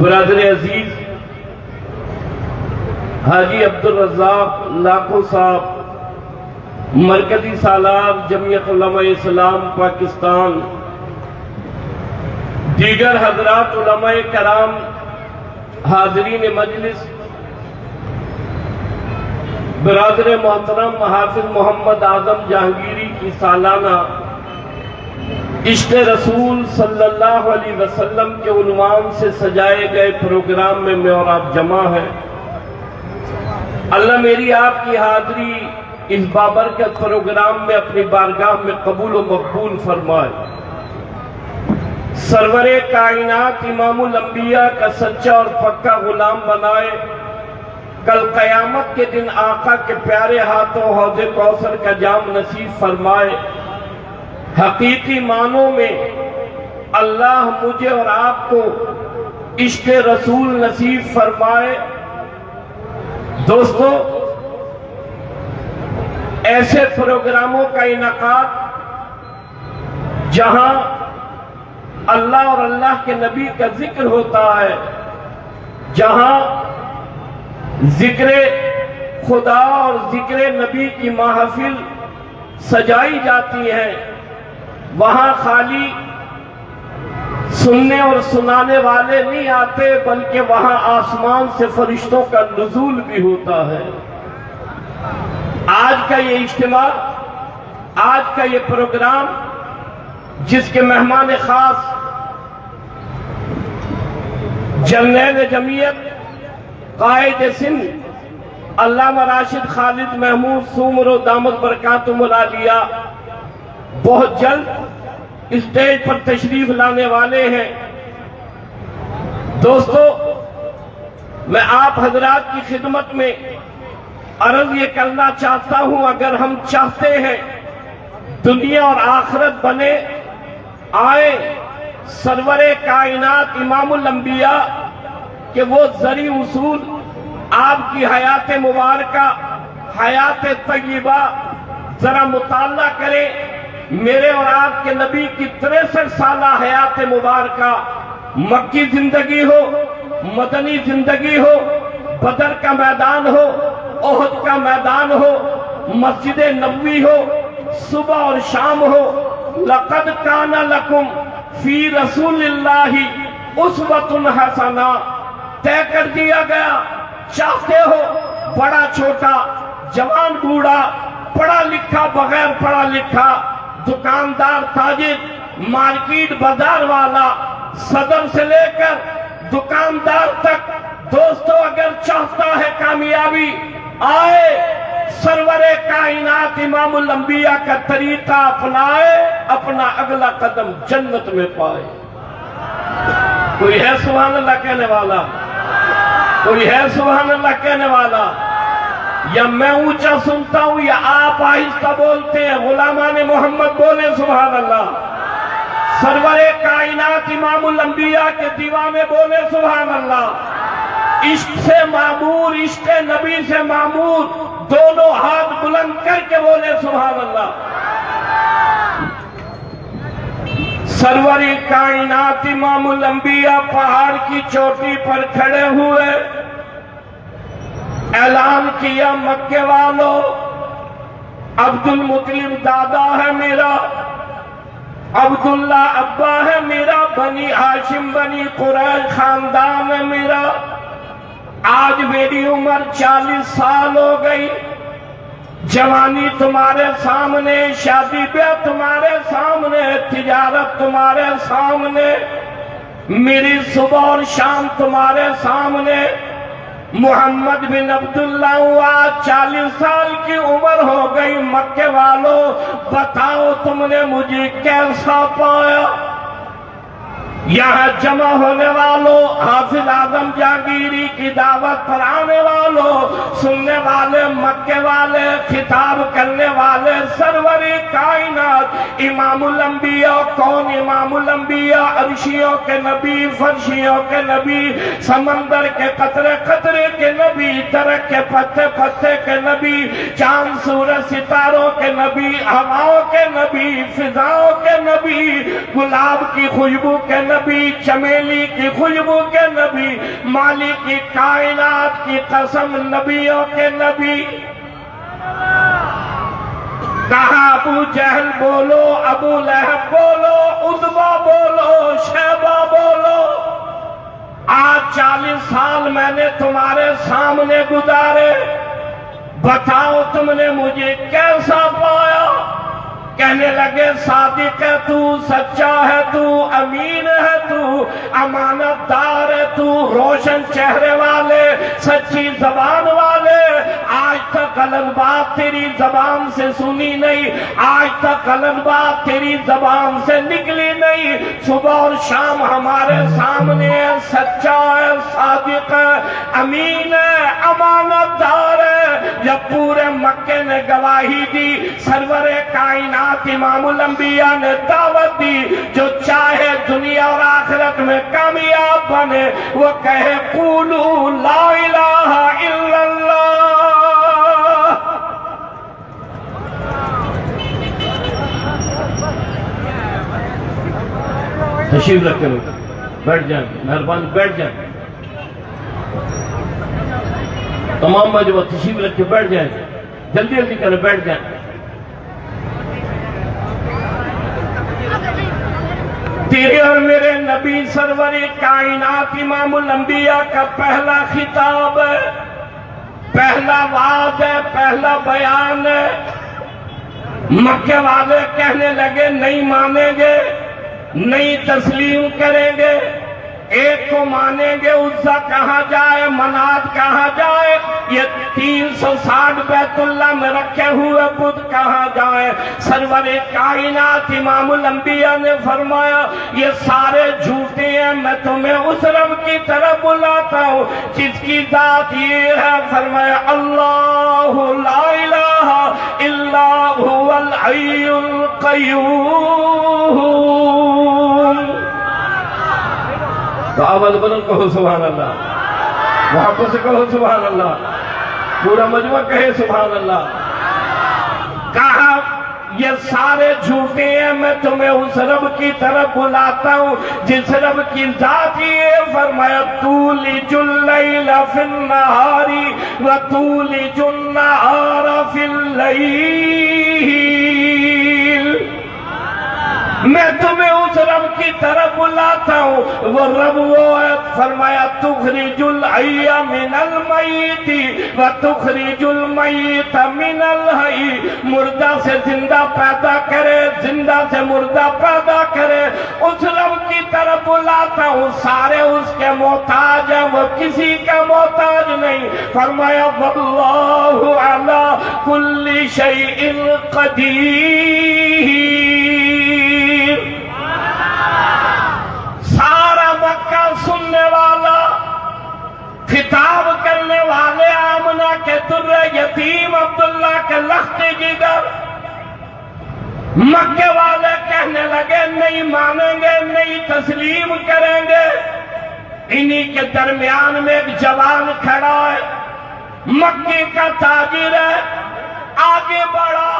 برادر عزیز حاجی عبدالرزاق لاکھو صاحب، مرکزی سالار جمعیت علماء اسلام پاکستان، دیگر حضرات علماء کرام، حاضرین مجلس، برادر محترم حافظ محمد اعظم جہانگیری کی سالانہ عشق رسول صلی اللہ علیہ وسلم کے عنوان سے سجائے گئے پروگرام میں اور آپ جمع ہیں۔ اللہ میری آپ کی حاضری اس بابرکت پروگرام میں اپنی بارگاہ میں قبول و مقبول فرمائے۔ سرور کائنات امام الانبیاء کا سچا اور پکا غلام بنائے، کل قیامت کے دن آقا کے پیارے ہاتھوں حوض کوثر کا جام نصیب فرمائے۔ حقیقی معنوں میں اللہ مجھے اور آپ کو عشق رسول نصیب فرمائے۔ دوستو، ایسے پروگراموں کا انعقاد جہاں اللہ اور اللہ کے نبی کا ذکر ہوتا ہے، جہاں ذکر خدا اور ذکر نبی کی محفل سجائی جاتی ہے، وہاں خالی سننے اور سنانے والے نہیں آتے، بلکہ وہاں آسمان سے فرشتوں کا نزول بھی ہوتا ہے۔ آج کا یہ اجتماع، آج کا یہ پروگرام، جس کے مہمان خاص جرنیل جمعیت قائد سندھ علامہ راشد خالد محمود سومرو دامت برکاتہم العالیہ بہت جلد اسٹیج پر تشریف لانے والے ہیں۔ دوستو، میں آپ حضرات کی خدمت میں عرض یہ کرنا چاہتا ہوں، اگر ہم چاہتے ہیں دنیا اور آخرت بنے، آئے سرور کائنات امام الانبیاء کہ وہ ذری اصول آپ کی حیات مبارکہ، حیات طیبہ ذرا مطالعہ کریں۔ میرے اور آپ کے نبی کی 63 سالہ حیات مبارکہ، مکی زندگی ہو، مدنی زندگی ہو، بدر کا میدان ہو، احد کا میدان ہو، مسجد نبوی ہو، صبح اور شام ہو، لقد کان لکم فی رسول اللہ اسوۃ حسنہ طے کر دیا گیا۔ چاہتے ہو بڑا چھوٹا، جوان بوڑھا، پڑھا لکھا بغیر پڑھا لکھا، دکاندار تاجر، مارکیٹ بازار والا، صدر سے لے کر دکاندار تک، دوستو اگر چاہتا ہے کامیابی، آئے سرور کائنات امام الانبیاء کا طریقہ اپنائے، اپنا اگلا قدم جنت میں پائے۔ کوئی ہے سبحان اللہ کہنے والا؟ کوئی ہے سبحان اللہ کہنے والا؟ یا میں اونچا سنتا ہوں یا آپ آہستہ بولتے ہیں؟ غلامان محمد بولے سبحان اللہ۔ سرور کائنات امام الانبیاء کے دیوانے بولے سبحان اللہ۔ عشق سے معمور، عشق نبی سے معمور، دونوں ہاتھ بلند کر کے بولے سبحان اللہ۔ سرور کائنات امام الانبیاء پہاڑ کی چوٹی پر کھڑے ہوئے، اعلان کیا مکے والو، عبد المطلب دادا ہے میرا، عبداللہ ابا ہے میرا، بنی ہاشم بنی قریش خاندان ہے میرا۔ آج میری عمر 40 سال ہو گئی، جوانی تمہارے سامنے، شادی بیاہ تمہارے سامنے، تجارت تمہارے سامنے، میری صبح اور شام تمہارے سامنے۔ محمد بن عبداللہ ہوا، 40 سال کی عمر ہو گئی، مکے والو بتاؤ تم نے مجھے کیسا پایا؟ یہاں جمع ہونے والوں، حافظ اعظم جہانگیری کی دعوت پر آنے والوں، سننے والے، مکے والے، خطاب کرنے والے، سرور کائنات امام الانبیاء، کون امام الانبیاء؟ عرشیوں کے نبی، فرشیوں کے نبی، سمندر کے قطرے قطرے کے نبی، درخت کے پتے پتے کے نبی، چاند سورج ستاروں کے نبی، ہواؤں کے نبی، فضاؤں کے نبی، گلاب کی خوشبو کے نبی، چمیلی کی خوشبو کے نبی، مالک کی کائنات کی قسم نبیوں کے نبی۔ کہا ابو جہل بولو، ابو لہب بولو، عتبہ بولو، شیبہ بولو، آج 40 سال میں نے تمہارے سامنے گزارے، بتاؤ تم نے مجھے کیسا پایا؟ کہنے لگے صادق ہے تو، سچا ہے تو، امین ہے تو، امانت دار ہے تو، روشن چہرے والے، سچی زبان والے، آج تک غلط بات تیری زبان سے سنی نہیں، آج تک غلط بات تیری زبان سے نکلی نہیں، صبح اور شام ہمارے سامنے ہے، سچا ہے، صادق ہے، امین ہے، امانت دار ہے۔ جب پورے مکے نے گواہی دی، سرور کائنات امام الانبیاء نے دعوت دی، جو چاہے دنیا اور آخرت میں کامیاب بنے، وہ کہے قولوا لا الہ الا اللہ۔ تشریف رکھے بیٹھ جائیں، مہربانی بیٹھ جائیں، تمام مجموعہ تشریف رکھ کے بیٹھ جائیں، جلدی جلدی کریں، بیٹھ جائیں۔ تیرے اور میرے نبی سرور کائنات امام الانبیاء کا پہلا خطاب ہے، پہلا وعد ہے، پہلا بیان ہے۔ مکے والے کہنے لگے نہیں مانیں گے، نہیں تسلیم کریں گے، ایک کو مانیں گے، عزا کہاں جائے، منات کہاں جائے، یہ 360 بیت اللہ میں رکھے ہوئے بت کہاں جائے؟ سرور کائنات امام الانبیاء نے فرمایا یہ سارے جھوٹے ہیں، میں تمہیں اس رب کی طرف بلاتا ہوں جس کی ذات یہ ہے۔ فرمایا اللہ لا الہ الا هو الحی القیوم۔ تو آواز بلند کہو سبحان اللہ، محبت سے کہو سبحان اللہ، پورا مجمع کہے سبحان اللہ۔ کہا یہ سارے جھوٹے ہیں، میں تمہیں اس رب کی طرف بلاتا ہوں جس رب کی ذات ہی ہے۔ فرمایا تولج اللیل فی النہار وتولج النہار فی اللیل، میں تمہیں اس رب کی طرف بلاتا ہوں، وہ رب وہ ہے۔ فرمایا تخرج الحی من المیت وتخرج المیت من الحی، مردہ سے زندہ پیدا کرے، زندہ سے مردہ پیدا کرے، اس رب کی طرف بلاتا ہوں۔ سارے اس کے محتاج ہیں، وہ کسی کا محتاج نہیں۔ فرمایا واللہ علی کل شیء قدیر۔ سارا مکہ سننے والا، خطاب کرنے والے، آمنہ کے در یتیم، عبداللہ کے لخت جگر، مکے والے کہنے لگے نہیں مانیں گے، نہیں تسلیم کریں گے۔ انہی کے درمیان میں ایک جوان کھڑا ہے، مکے کا تاجر ہے، آگے بڑھا،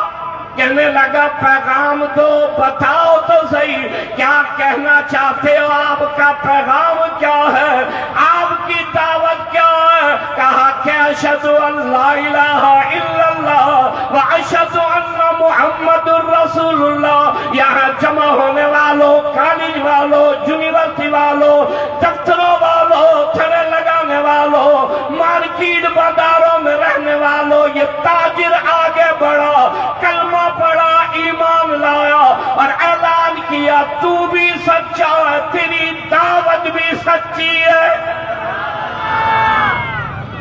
کہنے لگا پیغام دو، بتاؤ تو صحیح کیا کہنا چاہتے ہو، آپ کا پیغام کیا ہے، آپ کی دعوت کیا ہے؟ کہا کہ اشہد ان لا الہ الا اللہ واشہد ان محمد الرسول اللہ۔ یہاں جمع ہونے والوں، کالج والوں، یونیورسٹی والوں، دفتروں والوں، تھڑے لگانے والوں، مارکیٹ بازاروں میں رہنے والوں، یہ تاجر آگے بڑھا، کلمہ پڑھا، ایمان لایا اور اعلان کیا تو بھی سچا ہے، تیری دعوت بھی سچی ہے۔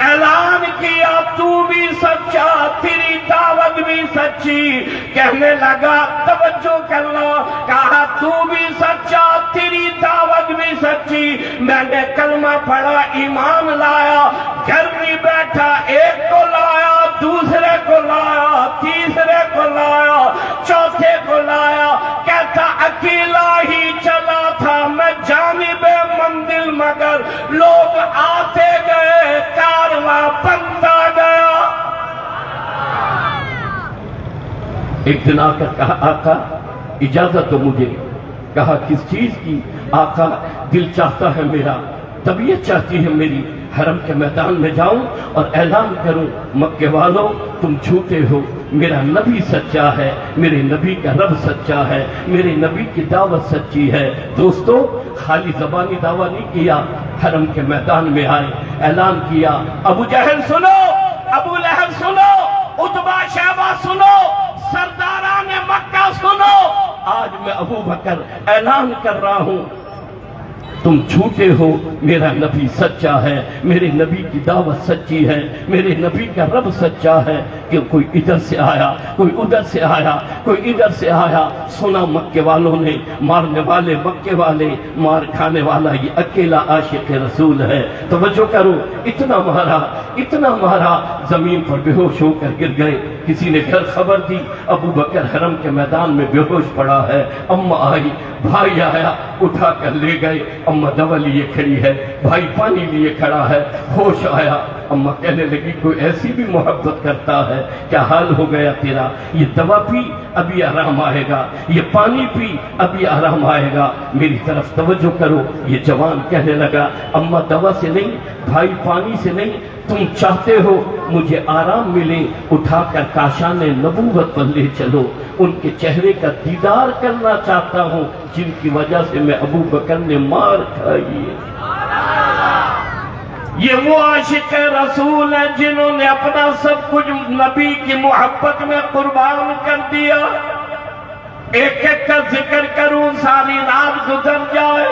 اعلان کیا تو بھی سچا، تیری دعوت بھی سچی۔ کہنے لگا توجہ کرنا، کہا تو بھی سچا، تیری دعوت پڑا ایمان لایا، گھر نہیں بیٹھا، ایک کو لایا، دوسرے کو لایا، تیسرے کو لایا، چوتھے کو لایا، کہتا اکیلا ہی چلا تھا میں جانب منزل، مگر لوگ آتے گئے، کارواں بنتا گیا۔ ایک دن آ کر کہا آقا اجازت دو مجھے۔ کہا کس چیز کی؟ آقا دل چاہتا ہے میرا، طبیعت چاہتی ہے میری، حرم کے میدان میں جاؤں اور اعلان کروں مکے والوں تم جھوٹے ہو، میرا نبی سچا ہے، میرے نبی کا رب سچا ہے، میرے نبی کی دعوت سچی ہے۔ دوستو خالی زبانی دعویٰ نہیں کیا، حرم کے میدان میں آئے، اعلان کیا۔ ابو جہل سنو، ابو لہب سنو، عتبہ شیبہ سنو، سرداران مکہ سنو، آج میں ابو بکر اعلان کر رہا ہوں تم جھوٹے ہو، میرا نبی سچا ہے، میرے نبی کی دعوت سچی ہے، میرے نبی کا رب سچا ہے۔ کہ کوئی ادھر سے آیا، کوئی ادھر سے آیا، کوئی ادھر سے آیا، سنا مکے والوں نے، مارنے والے مکے والے، مار کھانے والا یہ اکیلا عاشق رسول ہے۔ توجہ کرو، اتنا مارا زمین پر بے ہوش ہو کر گر گئے۔ کسی نے گھر خبر دی ابو بکر حرم کے میدان میں بے ہوش پڑا ہے۔ اماں آئی، بھائی آیا، اٹھا کر لے گئے۔ اماں دوا لیے کھڑی ہے، بھائی پانی لیے کھڑا ہے۔ ہوش آیا، اماں کہنے لگی کوئی ایسی بھی محبت کرتا ہے؟ کیا حال ہو گیا تیرا؟ یہ دوا پی ابھی آرام آئے گا، یہ پانی پی ابھی آرام آئے گا، میری طرف توجہ کرو۔ یہ جوان کہنے لگا اماں دوا سے نہیں، بھائی پانی سے نہیں، تم چاہتے ہو مجھے آرام ملے، اٹھا کر کاشان نبوت پر لے چلو، ان کے چہرے کا دیدار کرنا چاہتا ہوں جن کی وجہ سے میں ابو بکر نے مار کھائی ہے۔ یہ وہ عاشق رسول ہیں جنہوں نے اپنا سب کچھ نبی کی محبت میں قربان کر دیا۔ ایک ایک کا ذکر کروں ساری رات گزر جائے،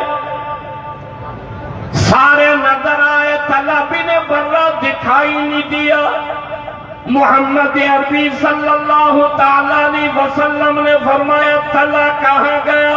سارے نظر آئے، طلحہ بن برہ دکھائی نہیں دیا۔ محمد عربی صلی اللہ تعالیٰ علیہ وسلم نے فرمایا طلحہ کہاں گیا؟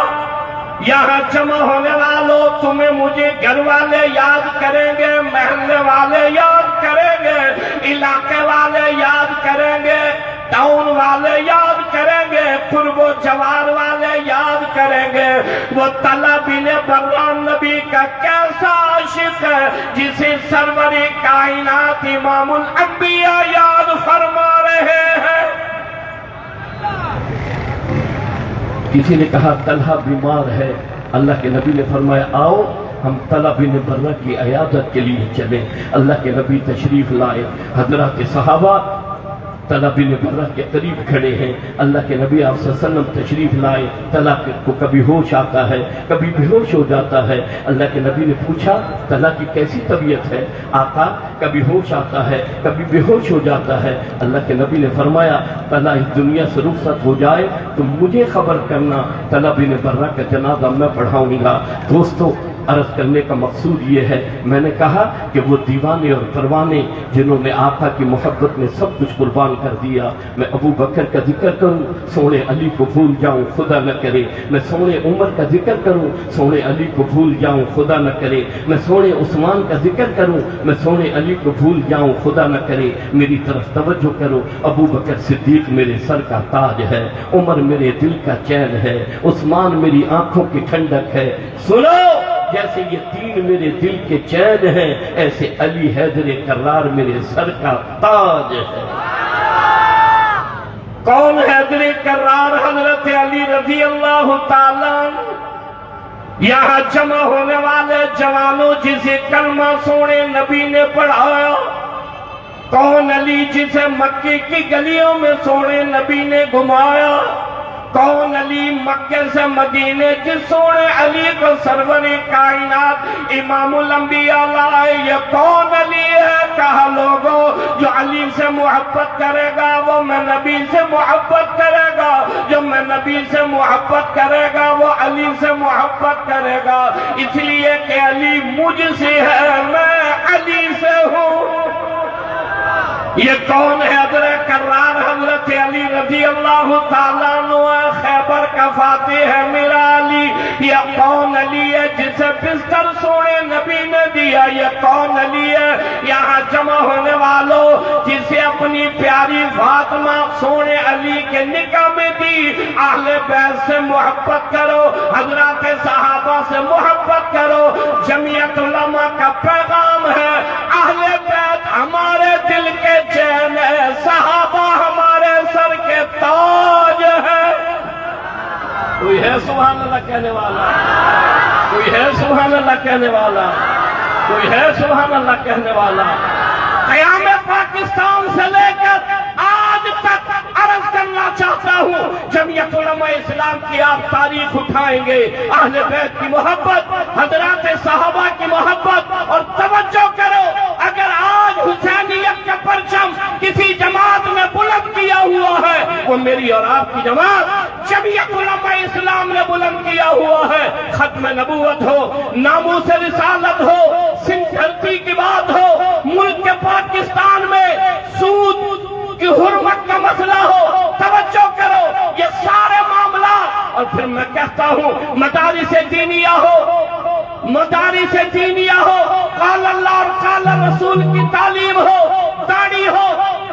یہاں جمع ہونے والوں تمہیں مجھے گھر والے یاد کریں گے، محلے والے یاد کریں گے، علاقے والے یاد کریں گے، ٹاؤن والے یاد کریں گے، قرب و جوار والے یاد کریں گے۔ وہ طلحہ بن برہ نبی کا کیسا عاشق ہے جسے سرور کائنات امام الانبیاء یاد فرما رہے ہیں۔ کسی نے کہا طلحہ بیمار ہے، اللہ کے نبی نے فرمایا آؤ ہم طلحہ بن برہ کی عیادت کے لیے چلیں۔ اللہ کے نبی تشریف لائے، حضرات صحابہ طلحہ بن برہ کے قریب کھڑے ہیں۔ اللہ کے نبی آپ صلی اللہ علیہ وسلم تشریف لائے۔ طلحہ کو کبھی ہوش آتا ہے، کبھی بے ہوش ہو جاتا ہے۔ اللہ کے نبی نے پوچھا طلحہ کی کیسی طبیعت ہے؟ آقا کبھی ہوش آتا ہے، کبھی بے ہوش ہو جاتا ہے۔ اللہ کے نبی نے فرمایا طلحہ اس دنیا سے رخصت ہو جائے تو مجھے خبر کرنا، طلحہ بن برہ کا جنازہ میں پڑھاؤں گا۔ دوستو عرض کرنے کا مقصود یہ ہے، میں نے کہا کہ وہ دیوانے اور پروانے جنہوں نے آقا کی محبت میں سب کچھ قربان کر دیا۔ میں ابو بکر کا ذکر کروں، سونے علی کو بھول جاؤں خدا نہ کرے۔ میں سونے عمر کا ذکر کروں، سونے علی کو بھول جاؤں خدا نہ کرے۔ میں سونے عثمان کا ذکر کروں، میں سونے علی کو بھول جاؤں خدا نہ کرے۔ میری طرف توجہ کرو، ابو بکر صدیق میرے سر کا تاج ہے، عمر میرے دل کا چین ہے، عثمان میری آنکھوں کی ٹھنڈک ہے۔ سنو، جیسے یہ تین میرے دل کے چین ہیں، ایسے علی حیدر کرار میرے سر کا تاج ہے۔ کون حیدر کرار؟ حضرت علی رضی اللہ تعالیٰ۔ یہاں جمع ہونے والے جوانوں جسے کلمہ سونے نبی نے پڑھایا۔ کون علی جسے مکے کی گلیوں میں سونے نبی نے گھمایا؟ کون علی مکے سے مدینے جس سونے علی کو سرور کائنات امام الانبیاء لائے؟ یہ کون علی ہے؟ کہا لوگوں جو علی سے محبت کرے گا وہ میں نبی سے محبت کرے گا، جو میں نبی سے محبت کرے گا وہ علی سے محبت کرے گا، اس لیے کہ علی مجھ سے ہے، میں علی سے ہوں۔ یہ کون ہے؟ حیدر کرار حضرت علی رضی اللہ تعالیٰ عنہ، خیبر کا فاتح ہے میرا علی۔ یہ کون علی ہے جسے بستر سونے نبی نے دیا یہ کون علی ہے؟ یہاں جمع ہونے والوں جسے اپنی پیاری فاطمہ سونے علی کے نکاح میں دی، اہل بیت سے محبت کرو، حضرات صحابہ سے محبت کرو۔ جمعیت علماء کا پیغام ہے اہل بیت ہمارے دل کے چین ہے، صحابہ ہمارے سر کے تاج ہے۔ کوئی ہے سبحان اللہ کہنے والا؟ کوئی ہے سبحان اللہ کہنے والا؟ کوئی ہے سبحان اللہ کہنے والا؟ قیام پاکستان سے لے کر آج تک عرض کرنا چاہتا ہوں، جمعیت علماء اسلام کی آپ تاریخ اٹھائیں گے، اہل بیت کی محبت، حضرات صحابہ کی محبت، اور توجہ کرو اگر آج حسینیت کا پرچم کسی جماعت میں بلند کیا ہوا ہے وہ میری اور آپ کی جماعت جمعیت علماء اسلام نے بلند کیا ہوا ہے۔ ختم نبوت ہو، ناموس رسالت ہو، سندھ دھرتی کی بات ہو، ملک کے پاکستان میں سود کی حرمت کا مسئلہ ہو، توجہ کرو یہ سارے معاملات، اور پھر میں کہتا ہوں مدارس دینیہ ہو، مدارس دینیہ ہو، قال اللہ اور قال رسول کی تعلیم ہو، داڑھی ہو،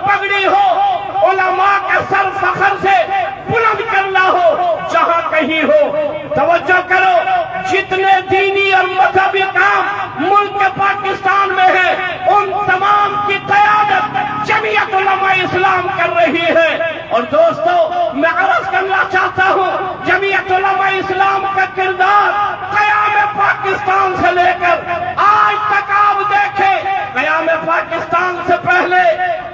پگڑی ہو، علماء کا سر فخر سے بلند کرنا ہو، جہاں کہیں ہو۔ توجہ کرو جتنے دینی اور مذہبی کام ملک کے پاکستان میں ہے ان تمام کی قیادت جمعیت علماء اسلام کر رہی ہے۔ اور دوستو میں عرض کرنا چاہتا ہوں جمعیت علماء اسلام کا کردار قیام پاکستان سے لے کر آج تک آپ دیکھیں، قیام پاکستان سے پہلے،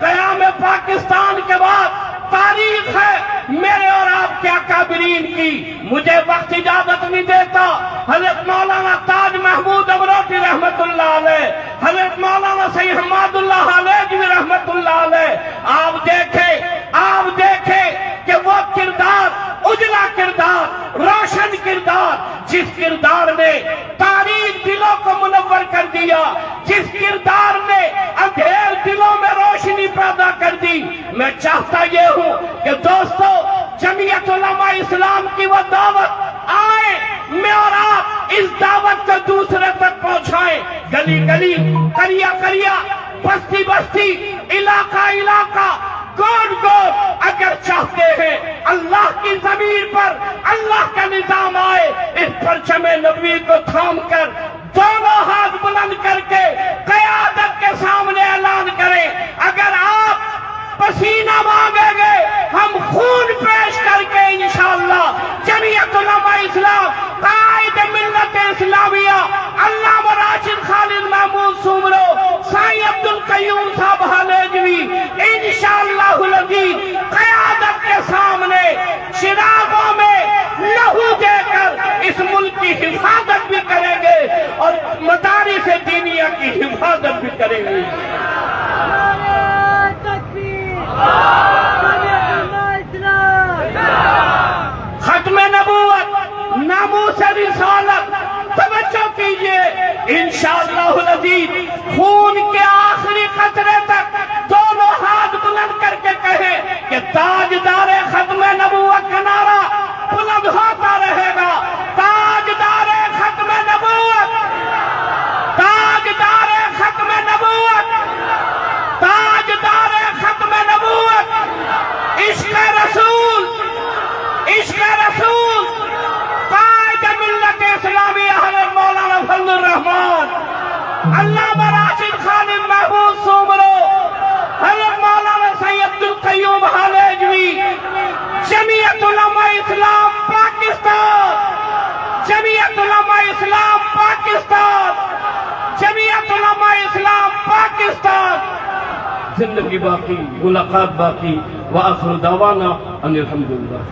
قیام پاکستان کے بعد تاریخ ہے میرے اور آپ کے اکابرین کی۔ مجھے وقت اجازت نہیں دیتا، حضرت مولانا تاج محمود امروٹی رحمت اللہ علیہ، حضرت مولانا سید حماد اللہ علیہ رحمت اللہ علیہ، آپ دیکھیں کہ وہ کردار، اجلا کردار، روشن کردار، جس کردار نے تاریخ دلوں کو منور کر دیا، جس کردار نے اندھیر دلوں میں روشنی پیدا کر دی۔ میں چاہتا یہ ہوں کہ دوستو جمعیت علماء اسلام کی وہ دعوت آئے، میں اور آپ اس دعوت کو دوسرے تک پہنچائیں، گلی گلی، قریہ قریہ، بستی بستی، علاقہ علاقہ، گوڑ گوڑ، اگر چاہتے ہیں اللہ کی ضمیر پر اللہ کا نظام آئے، اس پرچم نبوی کو تھام کر دونوں ہاتھ بلند کر کے قیادت کے سامنے اعلان کریں، اگر آپ پسینہ مانگیں گے ہم خون پیش کر کے انشاءاللہ جمعیت علماء اسلام، قائد ملت اسلامیہ علامہ راشد خالد محمود سومرو، سائیں عبدالقیوم صاحب حلیجوی، انشاءاللہ العزیز قیادت کے سامنے چراغوں میں لہو دے کر اس ملک کی حفاظت بھی کریں گے اور مدارس دینیہ کی حفاظت بھی کریں گے۔ ختم نبوت، ناموس رسالت، توجہ کیجئے انشاءاللہ العزیز خون کے آخری قطرے تک دونوں ہاتھ بلند کر کے کہیں کہ تاجدار ختم نبوت کا نعرہ بلند ہوتا رہے گا، تاجدار ختم نبوت، تاجدار ختم نبوت، تاجدار ختم نبوت، عشق رسول، عشق رسول، قائد ملت اسلامی حضرت مولانا فضل الرحمان، علامہ راشد خالد محمود سومرو، حضرت مولانا سید عبدالقیوم حلیجوی، جمعیت علماء اسلام پاکستان، جمعیت علماء اسلام پاکستان، جمعیت علماء اسلام پاکستان۔ زندگی باقی، ملاقات باقی، وآخر دعوانا ان الحمدللہ۔